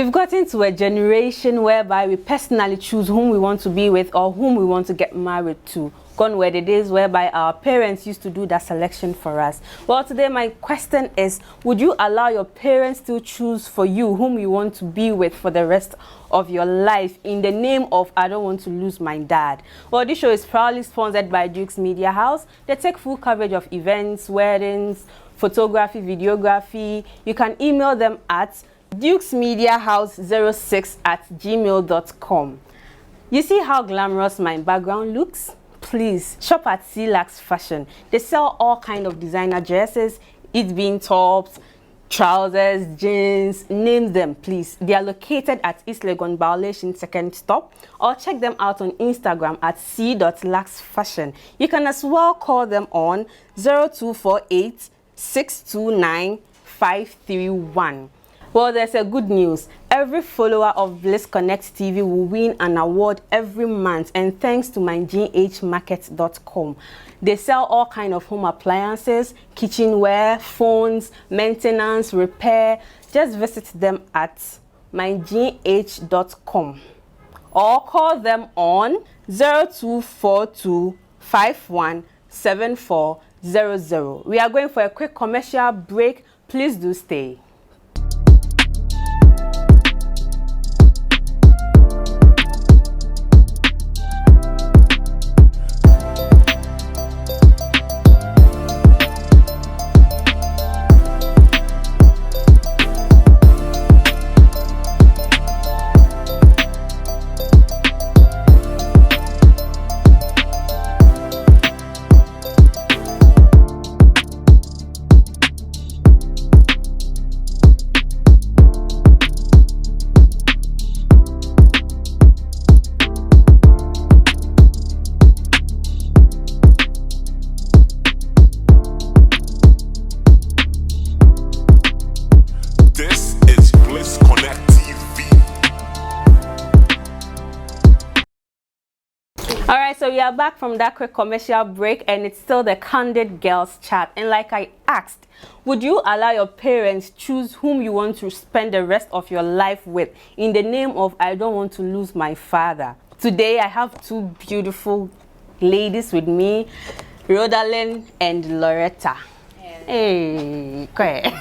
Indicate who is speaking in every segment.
Speaker 1: We've gotten to a generation whereby we personally choose whom we want to be with or whom we want to get married to. Gone were the days whereby our parents used to do that selection for us. Well, today my question is, would you allow your parents to choose for you whom you want to be with for the rest of your life in the name of I don't want to lose my dad? Well, this show is proudly sponsored by Duke's Media House. They take full coverage of events, weddings, photography, videography. You can email them at dukesmediahouse06@gmail.com. You see how glamorous my background looks? Please shop at Lax Fashion. They sell all kind of designer dresses, it being tops, trousers, jeans, name them please. They are located at East Legon Violation second stop, or check them out on Instagram at c.laxfashion. You can as well call them on 0248 629 531. Well, there's a good news. Every follower of blissconnecttv will win an award every month, and thanks to mygHmarket.com. They sell all kind of home appliances, kitchenware, phones, maintenance, repair. Just visit them at mygh.com or call them on 0242 517400. We are going for a quick commercial break. Please do stay. Alright, so we are back from that quick commercial break, and it's still the Candid Girls chat. And like I asked, would you allow your parents choose whom you want to spend the rest of your life with in the name of I don't want to lose my father? Today I have two beautiful ladies with me, Rodalyn and Loretta. Hey, okay.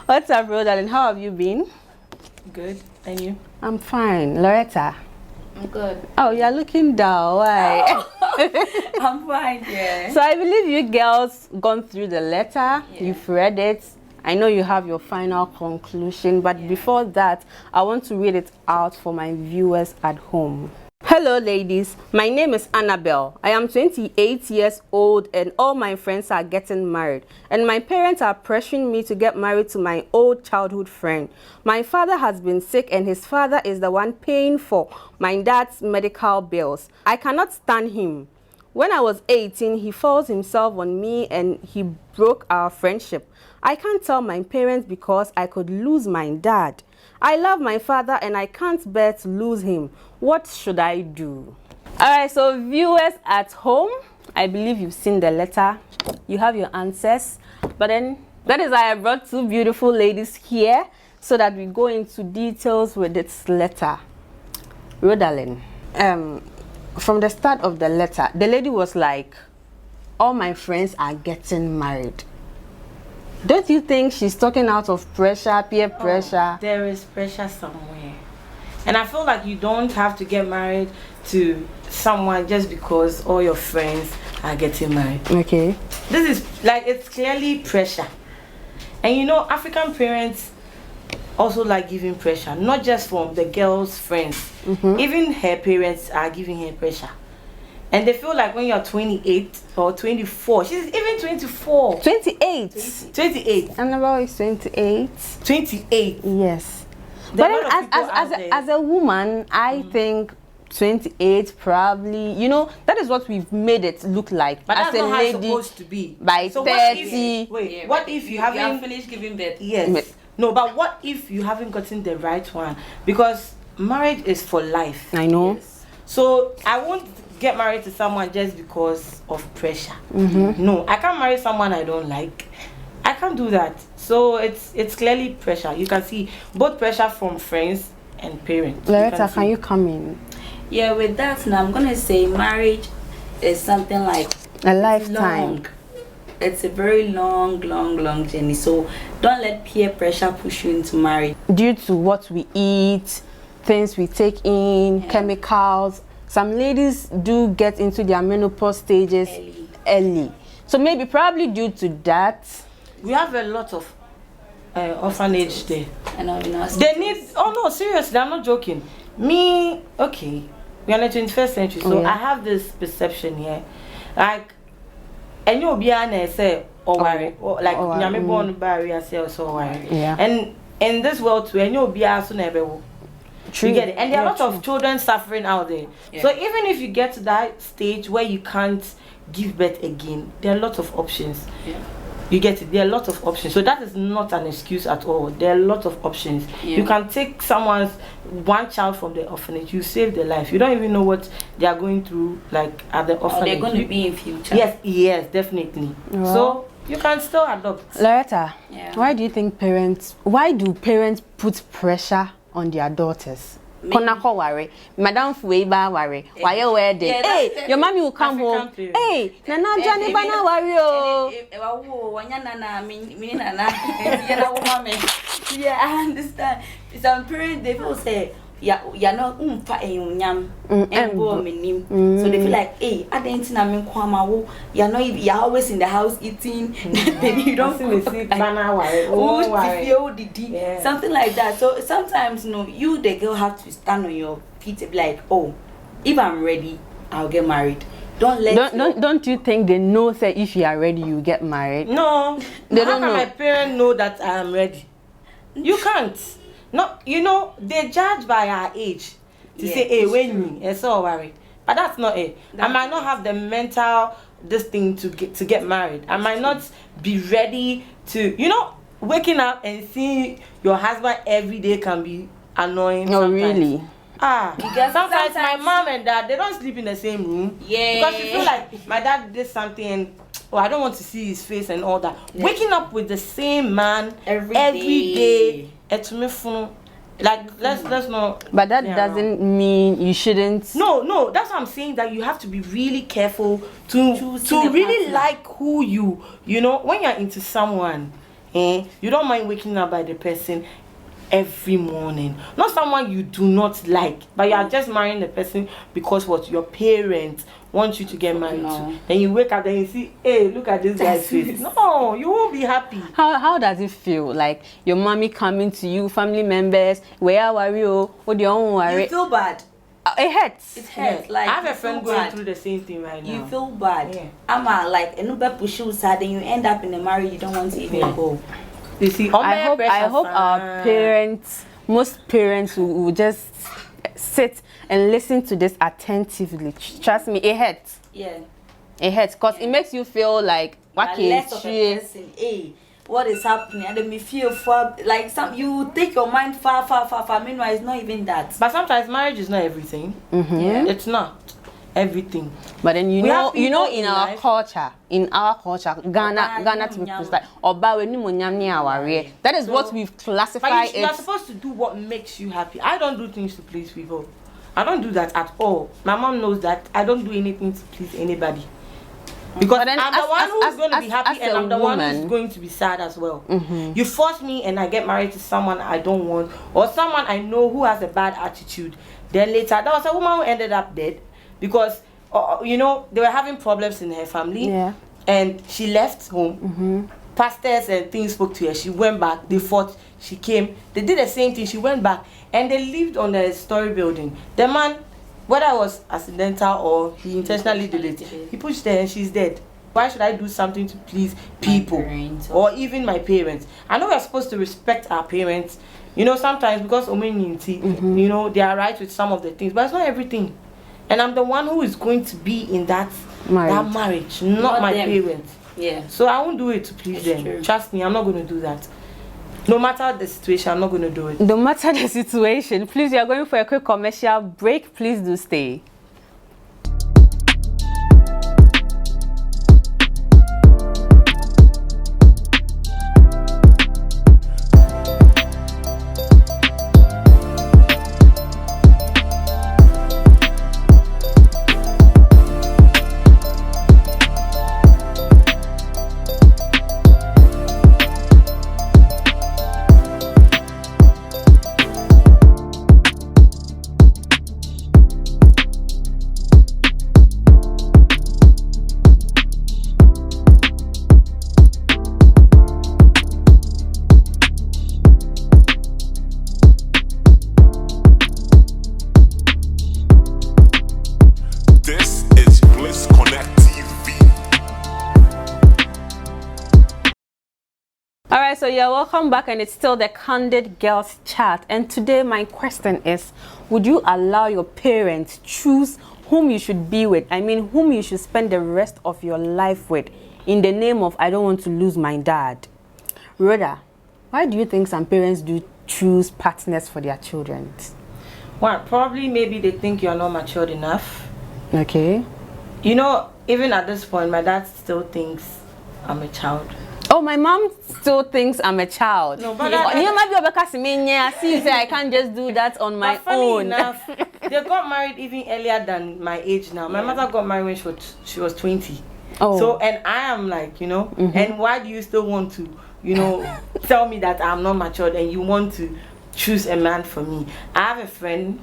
Speaker 1: What's up, Rodalyn? How have you been?
Speaker 2: Good. And you?
Speaker 1: I'm fine. Loretta?
Speaker 2: I'm good.
Speaker 1: Oh, you're looking down. Why?
Speaker 2: Oh, I'm fine, yeah.
Speaker 1: So I believe you girls gone through the letter. Yeah. You've read it. I know you have your final conclusion, but before that, I want to read it out for my viewers at home. Hello ladies, my name is Annabel. I am 28 years old and all my friends are getting married, and my parents are pressuring me to get married to my old childhood friend. My father has been sick and his father is the one paying for my dad's medical bills. I cannot stand him. When I was 18, he forced himself on me and he broke our friendship. I can't tell my parents because I could lose my dad. I love my father and I can't bear to lose him. What should I do? Alright, so viewers at home, I believe you've seen the letter. You have your answers. But then, that is why I brought two beautiful ladies here so that we go into details with this letter. Rodalyn, from the start of the letter, the lady was like, all my friends are getting married. Don't you think she's talking out of pressure, peer pressure?
Speaker 2: There is pressure somewhere. And I feel like you don't have to get married to someone just because all your friends are getting married.
Speaker 1: Okay.
Speaker 2: This is like, it's clearly pressure. And you know, African parents also like giving pressure, not just from the girl's friends. Even her parents are giving her pressure. And they feel like when you're 28 or 24, she's even 24.
Speaker 1: 28.
Speaker 2: 28.
Speaker 1: Annabel is 28.
Speaker 2: 28.
Speaker 1: Yes. But then as a woman, I think 28 probably, you know, that is what we've made it look like.
Speaker 2: But
Speaker 1: as
Speaker 2: that's
Speaker 1: a
Speaker 2: not
Speaker 1: lady,
Speaker 2: how it's supposed to be.
Speaker 1: By
Speaker 2: so
Speaker 1: 30.
Speaker 2: What if you haven't
Speaker 3: finished giving birth?
Speaker 2: Yes. No, but what if you haven't gotten the right one? Because marriage is for life.
Speaker 1: I know.
Speaker 2: Yes. So I won't get married to someone just because of pressure. No, I can't marry someone I don't like. I can't do that. So it's clearly pressure. You can see both pressure from friends and parents.
Speaker 1: Loretta, can you come in?
Speaker 3: Yeah, with that now, I'm gonna say marriage is something like
Speaker 1: a lifetime.
Speaker 3: Long. It's a very long journey. So don't let peer pressure push you into marriage.
Speaker 1: Due to what we eat, things we take in, chemicals, some ladies do get into their menopause stages early. So maybe probably due to that.
Speaker 2: We have a lot of orphanage there.
Speaker 3: And
Speaker 2: they need, oh no, seriously, I'm not joking. Me, okay, we are in the 21st century, so I have this perception here. Like, and you'll be say, or worry, like, Nyame born barrier, say, so worry. And in this world, too, and you'll be also never. You get it? And there are a lot of children suffering out there. So even if you get to that stage where you can't give birth again, there are a lot of options. You get it? There are a lot of options. So that is not an excuse at all. There are a lot of options. You can take one child from the orphanage, you save their life. You don't even know what they are going through, like at the orphanage.
Speaker 3: They're going to be in future.
Speaker 2: Yes, definitely. So you can still adopt.
Speaker 1: Loretta, why do do parents put pressure on their daughters? Konako worry, Madam Fueba worry. Why you wear there? Hey, your mommy will come home. Hey, Nana Johnny Bana worry.
Speaker 3: Yeah, I understand. Some parents they will say, you're not yam and go minim. So they feel like, hey, I didn't know kwama. You're always in the house eating. Then you don't feel something like that. So sometimes you the girl have to stand on your feet and be like, oh, if I'm ready, I'll get married.
Speaker 1: Don't you think they know that if you are ready you get married?
Speaker 2: No, they don't know. How can my parents know that I am ready? You can't. No, they judge by our age to say, hey, when you, it's all worry. But that's not it. I might not have the mental to get married. I might not be ready to, waking up and seeing your husband every day can be annoying.
Speaker 1: No,
Speaker 2: sometimes.
Speaker 1: Really?
Speaker 2: Sometimes my mom and dad, they don't sleep in the same room. Because you feel like my dad did something and I don't want to see his face and all that. Waking up with the same man every day. Like let's not.
Speaker 1: But that doesn't mean you shouldn't.
Speaker 2: No, that's what I'm saying, that you have to be really careful to really like who when you're into someone, you don't mind waking up by the person every morning. Not someone you do not like, but you are just marrying the person because your parents want you to get married to. Then you wake up and you see, hey, look at this guy's face. No, you won't be happy.
Speaker 1: How does it feel? Like your mommy coming to you, family members, where are you? What do you worry?
Speaker 3: You feel bad.
Speaker 1: It hurts.
Speaker 3: It hurts. Like
Speaker 2: I have a friend going through the same thing right now.
Speaker 3: You feel bad. I'm like push you sad, and you end up in a marriage you don't want to even go.
Speaker 2: You see,
Speaker 1: I hope our parents, most parents will just sit and listen to this attentively. Trust me, it hurts.
Speaker 3: Yeah.
Speaker 1: It hurts because it makes you feel like
Speaker 3: less of a person. Hey, what is happening? And then me feel like you take your mind far. Meanwhile, it's not even that.
Speaker 2: But sometimes marriage is not everything. It's not everything.
Speaker 1: But then in our culture, Ghana to be precise, that is what we've classified.
Speaker 2: But you're supposed to do what makes you happy. I don't do things to please people. I don't do that at all. My mom knows that I don't do anything to please anybody. Because I'm the one who's going to be happy, and I'm the one who's going to be sad as well. You force me and I get married to someone I don't want, or someone I know who has a bad attitude. Then later, there was a woman who ended up dead because they were having problems in her family, and she left home. Pastors and things spoke to her. She went back. They fought. She came. They did the same thing. She went back, and they lived on a story building. The man, whether it was accidental or he intentionally did it, he pushed her and she's dead. Why should I do something to please people or even my parents? I know we're supposed to respect our parents, sometimes because they are right with some of the things, but it's not everything. And I'm the one who is going to be in that marriage, not my parents.
Speaker 3: Yeah.
Speaker 2: So I won't do it to please them. True. Trust me, I'm not going to do that. No matter the situation, I'm not going to do it.
Speaker 1: No matter the situation, please, we are going for a quick commercial break. Please do stay. guys, so yeah, welcome back, and it's still the Candid Girls Chat. And today my question is, would you allow your parents choose whom you should be with? I mean, whom you should spend the rest of your life with, in the name of I don't want to lose my dad? Rhoda, why do you think some parents do choose partners for their children?
Speaker 2: Well, probably maybe they think you're not matured enough.
Speaker 1: Okay.
Speaker 2: You know, even at this point, my dad still thinks I'm a child.
Speaker 1: Oh, my mom still thinks I'm a child.
Speaker 2: No, but
Speaker 1: you might be I see you say I can't just do that on my own.
Speaker 2: Enough, they got married even earlier than my age now. My mother got married when she was 20.
Speaker 1: Oh.
Speaker 2: So, and I am like, you know, and why do you still want to, you know, tell me that I'm not matured and you want to choose a man for me? I have a friend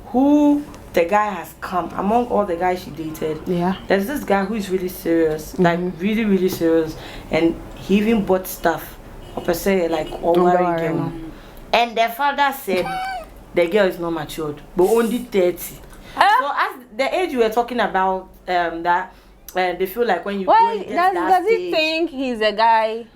Speaker 2: who the guy has come among all the guys she dated.
Speaker 1: Yeah.
Speaker 2: There's this guy who is really serious, like really, really serious, and he even bought stuff per se, like girl. And their father said the girl is not matured, but only 30. So as the age you were talking about, that they feel like when you
Speaker 1: does he think he's a guy?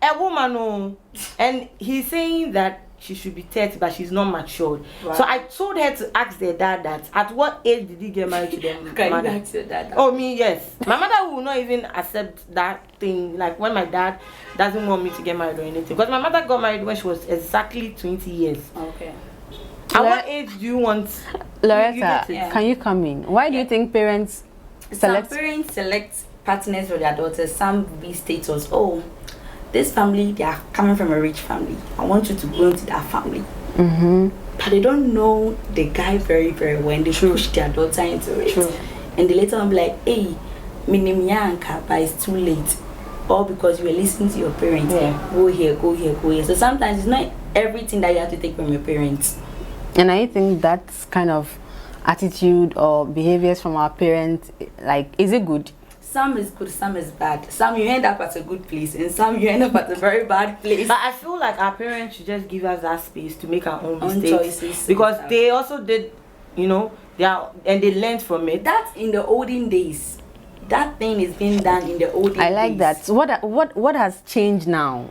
Speaker 2: A woman, no. And he's saying that she should be 30, but she's not matured. Right. So I told her to ask their dad that. At what age did he get married to them?
Speaker 3: Can you ask your dad?
Speaker 2: Oh, me, yes. My mother will not even accept that thing. Like when my dad doesn't want me to get married or anything. Because my mother got married when she was exactly 20 years.
Speaker 3: Okay.
Speaker 2: At what age do you want?
Speaker 1: Loretta, can you come in? Why do you think parents select?
Speaker 3: Some parents select partners for their daughters. Some be status. Oh, this family, they are coming from a rich family. I want you to go into that family. But they don't know the guy very, very well. And they push their daughter into it. And they later on be like, hey, my name is Yanka, but it's too late. All because you were listening to your parents. Go here, go here, go here. So sometimes it's not everything that you have to take from your parents.
Speaker 1: And I think that's kind of attitude or behaviors from our parents, like, is it good?
Speaker 3: Some is good, some is bad. Some you end up at a good place, and some you end up at a very bad place.
Speaker 2: But I feel like our parents should just give us that space to make our own mistakes,
Speaker 3: choices,
Speaker 2: because they also did, you know, and they learned from it.
Speaker 3: That's in the olden days. That thing is being done in the olden days.
Speaker 1: I like that. So what has changed now?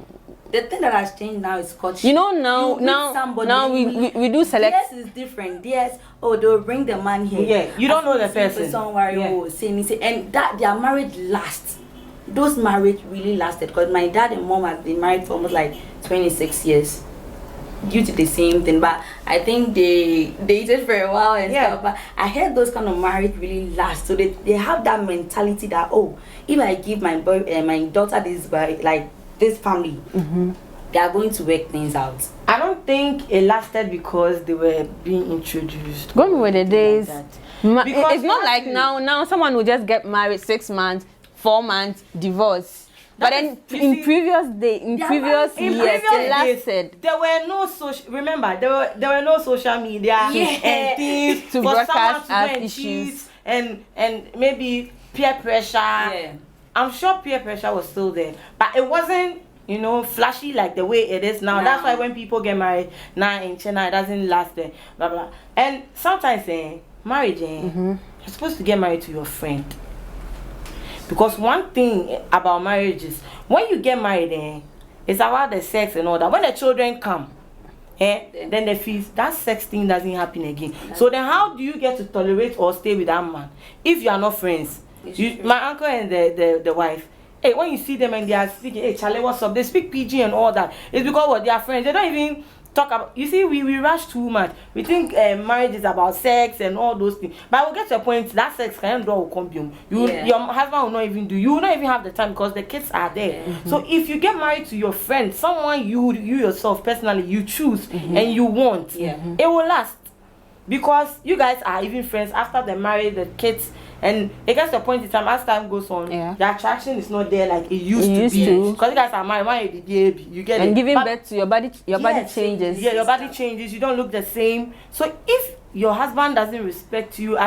Speaker 3: The thing that has changed now is courtship.
Speaker 1: You know, now we do select.
Speaker 3: Yes, it's different. Yes, oh, they'll bring the man here.
Speaker 2: Yeah, you don't know the person.
Speaker 3: And that their marriage lasts. Those marriage really lasted, because my dad and mom have been married for almost like 26 years due to the same thing. But I think they dated for a while and stuff. But I heard those kind of marriage really last. So they have that mentality that, oh, if I give my daughter this guy, like this family, they are going to work things out.
Speaker 2: I don't think it lasted because they were being introduced.
Speaker 1: Going with the days, it's not like now someone will just get married 6 months, 4 months, divorce. But then in previous years, it lasted.
Speaker 2: There were no social. Remember, there were no social media and things
Speaker 1: to broadcast as issues
Speaker 2: and maybe peer pressure. Yeah. I'm sure peer pressure was still there, but it wasn't, you know, flashy like the way it is now. No. That's why when people get married now in China, it doesn't last there, blah blah. And sometimes marriage, you're supposed to get married to your friend, because one thing about marriage is when you get married, it's about the sex and all that. When the children come, then the fees, that sex thing doesn't happen again. So then how do you get to tolerate or stay with that man if you are not friends? My uncle and the wife, hey, when you see them and they are speaking, hey Charlie, what's up? They speak PG and all that. It's because they are friends. They don't even talk about. You see, we rush too much. We think marriage is about sex and all those things. But we'll get to a point that sex can do combium. Your husband will not even do. You will not even have the time because the kids are there. So if you get married to your friend, someone you yourself personally you choose and you want, it will last, because you guys are even friends after the marriage, the kids. And it gets to a point in time, as time goes on, the attraction is not there like it used to be. Because you guys are married, you get it.
Speaker 1: And giving birth to your body changes.
Speaker 2: Yeah, your body changes. You don't look the same. So if your husband doesn't respect you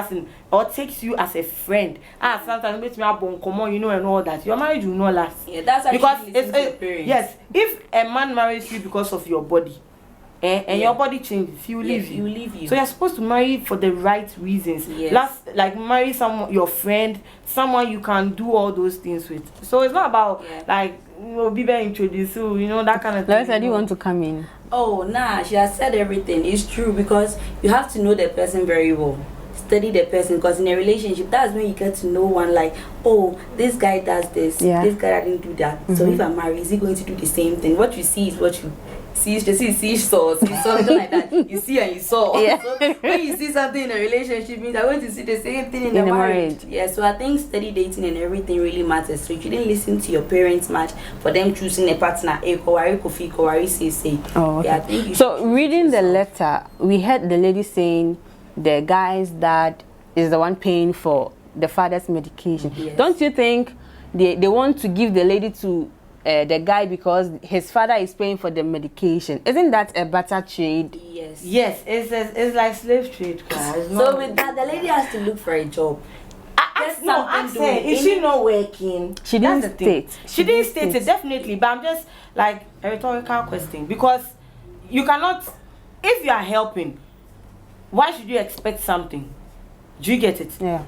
Speaker 2: or takes you as a friend, sometimes makes me have you know, and all that, your marriage will not last.
Speaker 3: Yeah, that's
Speaker 2: because yes, if a man marries you because of your body, and your body changes, he will leave you. So you're supposed to marry for the right reasons. Like marry someone, your friend, someone you can do all those things with. So it's not about like Biba introduce you, you know, that kind of thing.
Speaker 1: Larissa, do you want to come in?
Speaker 3: Oh, nah, she has said everything. It's true because you have to know the person very well. Study the person, because in a relationship, that's when you get to know one, like, oh, this guy does this, this guy didn't do that. So if I'm married, is he going to do the same thing? What you see is what you see. You saw something like that. You see and you saw.
Speaker 1: Yeah.
Speaker 3: So when you see something in a relationship, means I want to see the same thing in a marriage. Yeah, so I think study dating and everything really matters. So you shouldn't listen to your parents much for them choosing a partner.
Speaker 1: Oh, okay.
Speaker 3: Yeah, I think
Speaker 1: so reading the letter, we heard the lady saying the guy's dad is the one paying for the father's medication.
Speaker 3: Yes.
Speaker 1: Don't you think they want to give the lady to the guy because his father is paying for the medication? Isn't that a better trade?
Speaker 3: Yes.
Speaker 2: Yes, it's like slave trade, guys.
Speaker 3: So with that, the lady has to look for a job.
Speaker 2: Is she not working?
Speaker 1: She didn't state.
Speaker 2: She didn't state it, definitely. But I'm just like a rhetorical question, because you cannot, if you are helping, why should you expect something? Do you get it?
Speaker 1: Yeah.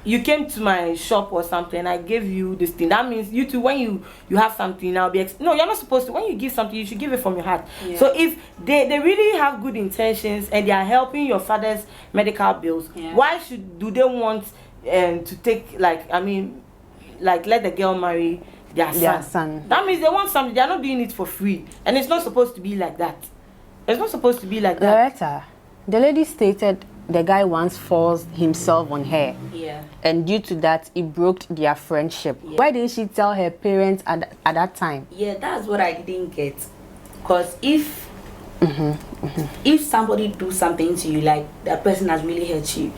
Speaker 2: You came to my shop or something, I gave you this thing. That means you too, when you have something, now no, you're not supposed to. When you give something, you should give it from your heart.
Speaker 3: Yeah.
Speaker 2: So if they really have good intentions and they are helping your father's medical bills, why do they want to take, like, I mean, like, let the girl marry their son? That means they want something. They are not doing it for free, and it's not supposed to be like that. It's not supposed to be like that.
Speaker 1: Loretta, the lady stated the guy once forced himself on her.
Speaker 3: Yeah.
Speaker 1: And due to that, it broke their friendship. Yeah. Why didn't she tell her parents at that time?
Speaker 3: Yeah, that's what I didn't get. Because if somebody do something to you, like that person has really hurt you,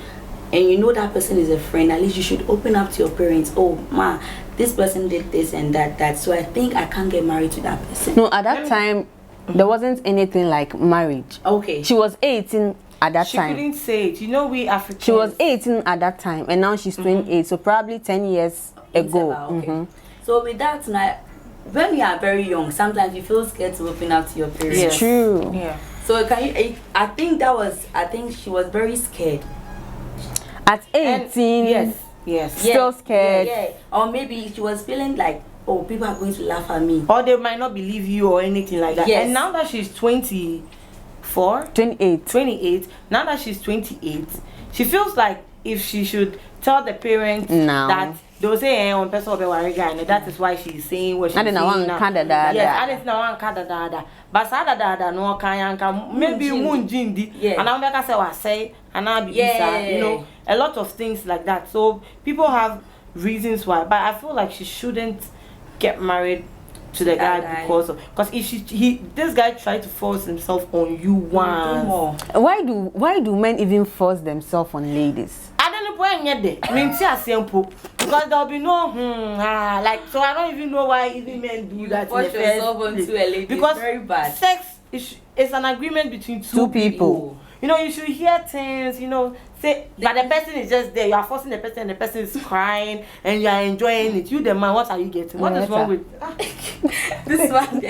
Speaker 3: and you know that person is a friend, at least you should open up to your parents. Oh, ma, this person did this and that. So I think I can't get married to that person.
Speaker 1: No, at that time, there wasn't anything like marriage.
Speaker 3: Okay.
Speaker 1: She was 18 at that time.
Speaker 2: She couldn't say it. You know, we Africans.
Speaker 1: She was 18 at that time, and now she's 28. So probably 10 years ago.
Speaker 3: Okay. So with that, now, when we are very young, sometimes you feel scared to open up to your parents.
Speaker 1: It's true.
Speaker 2: Yeah.
Speaker 3: So can you? I think she was very scared.
Speaker 1: At 18.
Speaker 2: Yes.
Speaker 1: Still scared.
Speaker 3: Yeah. Or maybe she was feeling like, oh, people are going to laugh at me.
Speaker 2: Or they might not believe you or anything like that.
Speaker 3: Yes.
Speaker 2: And now that she's 28, now that she's 28, she feels like if she should tell the parents that they'll say, on person of the that is why she's saying what she's saying now. Yes, I didn't know. But no maybe Munjindi, and I'm say, and I'll be you know, a lot of things like that. So people have reasons why, but I feel like she shouldn't get married to the guy because if this guy tried to force himself on you once.
Speaker 1: Why do men even force themselves on ladies?
Speaker 2: I don't know because there'll be no like, so I don't even know why even men do that.
Speaker 3: Force yourself onto a lady, because very bad.
Speaker 2: Sex is an agreement between two people. You know, you should hear things, you know, say, but the person is just there. You are forcing the person and the person is crying and you are enjoying it. You, the man, what are you getting? What is wrong with
Speaker 3: this one?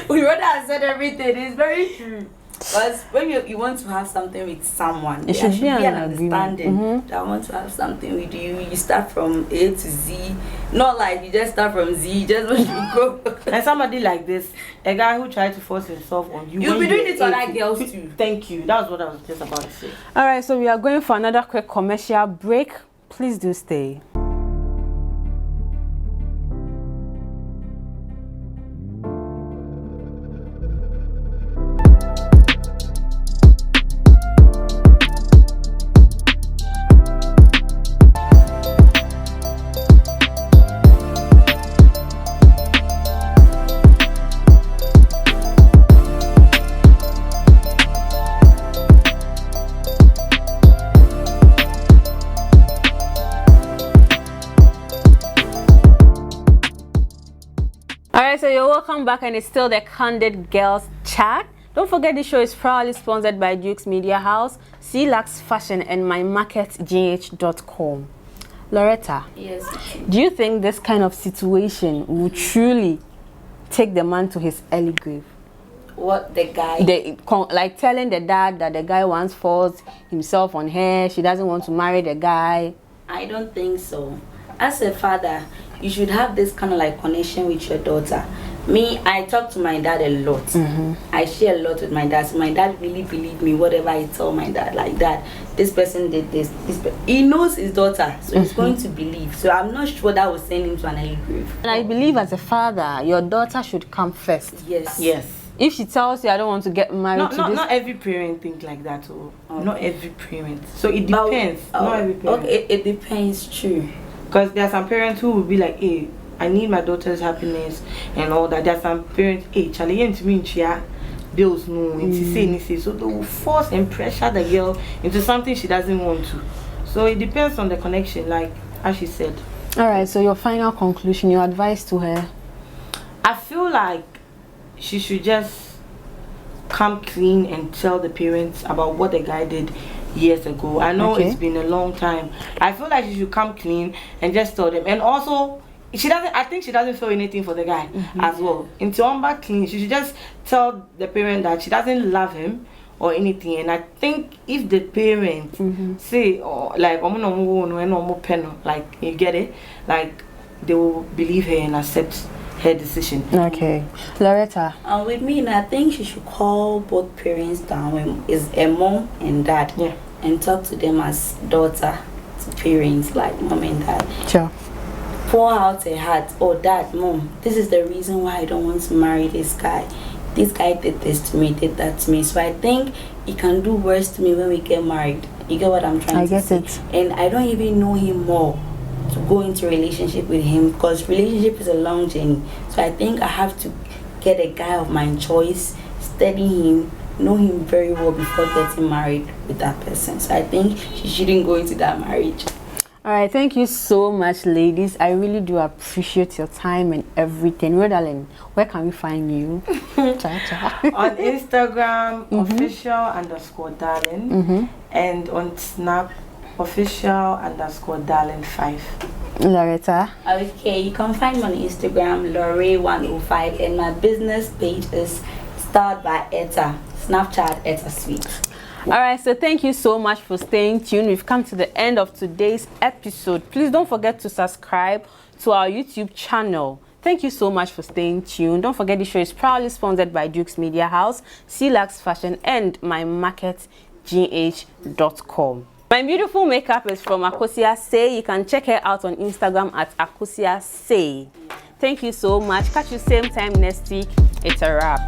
Speaker 3: We rather have said everything. It's very true. Because when you want to have something with someone,
Speaker 1: it should be an
Speaker 3: understanding. That I want to have something with you. You start from A to Z. Not like you just start from Z, you just want to go.
Speaker 2: And somebody like this, a guy who tried to force himself on you.
Speaker 3: You'll be doing it to other girls too.
Speaker 2: Thank you. That was what I was just about to say.
Speaker 1: Alright, so we are going for another quick commercial break. Please do stay. So you're welcome back, and it's still the Candid Girls Chat. Don't forget the show is proudly sponsored by Duke's Media House, CLAX Fashion, and mymarketgh.com. Loretta,
Speaker 3: yes,
Speaker 1: do you think this kind of situation will truly take the man to his early grave?
Speaker 3: What, the guy?
Speaker 1: Like telling the dad that the guy once forced himself on her, she doesn't want to marry the guy.
Speaker 3: I don't think so. As a father, you should have this kind of like connection with your daughter, Me, I talk to my dad a lot. I share a lot with my dad. So my dad really believe me, whatever I tell my dad, like that. This person did this. He knows his daughter, so he's going to believe. So I'm not sure that will send him to an early grave.
Speaker 1: And I believe as a father, your daughter should come first.
Speaker 3: Yes.
Speaker 2: Yes.
Speaker 1: If she tells you, I don't want to get married to this.
Speaker 2: Not every parent think like that. Not every parent. So it depends. Not every parent.
Speaker 3: Okay, it depends, true.
Speaker 2: Because there are some parents who will be like, hey, I need my daughter's happiness and all that. There are some parents, hey, Charlie, and to me, bills no, and say, so they will force and pressure the girl into something she doesn't want to. So it depends on the connection, like as she said.
Speaker 1: All right, so your final conclusion, your advice to her?
Speaker 2: I feel like she should just come clean and tell the parents about what the guy did years ago. I know it's been a long time. I feel like she should come clean and just tell them. And also, I think she doesn't feel anything for the guy as well. Into back clean, she should just tell the parent that she doesn't love him or anything. And I think if the parent say, like you get it, like they will believe her and accept her decision.
Speaker 1: Okay. Loretta?
Speaker 3: With me, I think she should call both parents down, is a mom and dad, and talk to them as daughter to parents, like mom and dad.
Speaker 1: Sure.
Speaker 3: Pour out her heart. Oh, dad, mom, this is the reason why I don't want to marry this guy. This guy did this to me, did that to me. So I think he can do worse to me when we get married. You get what I'm trying to say? I get it. And I don't even know him more to go into a relationship with him, because relationship is a long journey. So I think I have to get a guy of my choice, study him, know him very well before getting married with that person. So I think she shouldn't go into that marriage.
Speaker 1: All right, thank you so much, ladies. I really do appreciate your time and everything. Rodalyn, where can we find you?
Speaker 2: On Instagram, official_darling, and on Snap, official_darling5.
Speaker 1: Loretta?
Speaker 3: Okay, you can find me on Instagram, Lore105, and my business page is Starred by Etta, Snapchat Etta Sweet.
Speaker 1: All right, so thank you so much for staying tuned. We've come to the end of today's episode. Please don't forget to subscribe to our YouTube channel. Thank you so much for staying tuned. Don't forget, the show is proudly sponsored by Duke's Media House, Celax Fashion, and mymarketgh.com. My beautiful makeup is from Akosia Say. You can check her out on Instagram at Akosia Say. Thank you so much. Catch you same time next week. It's a wrap.